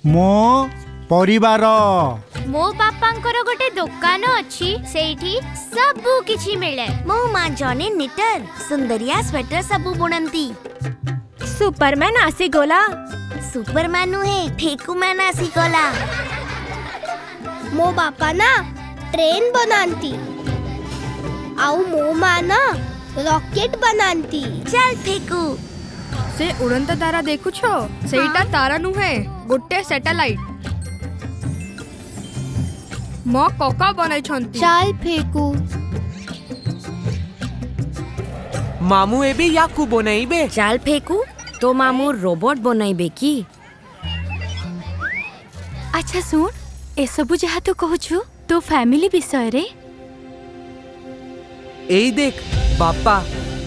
मो परिवार मो बापांकर गोटे दुकान अछि सेठी सबु किछि मिले। मो माँ जने निटर सुंदरिया स्वेटर सबु बुनंती। सुपरमैन आसी गोला। सुपरमैन नुहे फेकुमैन आसी गला। मो बापा ना ट्रेन बनाती आउ मो माँ ना रॉकेट बनाती। चल फेकू। से उड़ंता तारा देखु छो सेटा तारा नुहे गोटे सैटेलाइट मो कोका बनाई छंती। चाल फेकू। मामू एबे याकू बनाइबे। चाल फेकू तो मामू रोबोट बनाइबे की। अच्छा सुन ए सबु जहा तो कहूछु तो फैमिली विषय रे। एई देख बापा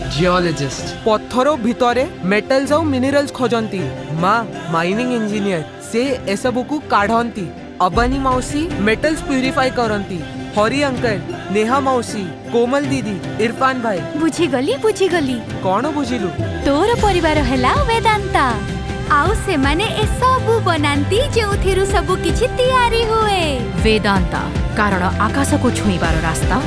जियोलॉजिस्ट पत्थरों भितरे मेटल्स और मिनरल्स खोजंती। माँ माइनिंग इंजीनियर से एसबु को काढ़ंती। अबानी मौसी मेटल्स प्यूरिफाई करंती। हरी अंकल नेहा मौसी कोमल दीदी इरफान भाई। बुझी गली कौन बुझिलु? तोर परिवार हैला वेदांता आउ से माने ए सबु बनांती जोथिरु सबु किछि तैयारी हुए। वेदांता कारण आकाश को छुईबार रास्ता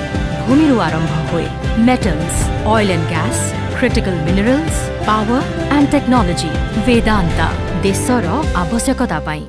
भूमि आरंभ हुए। Metals oil and gas critical minerals power and technology Vedanta देशर आवश्यकता पाई।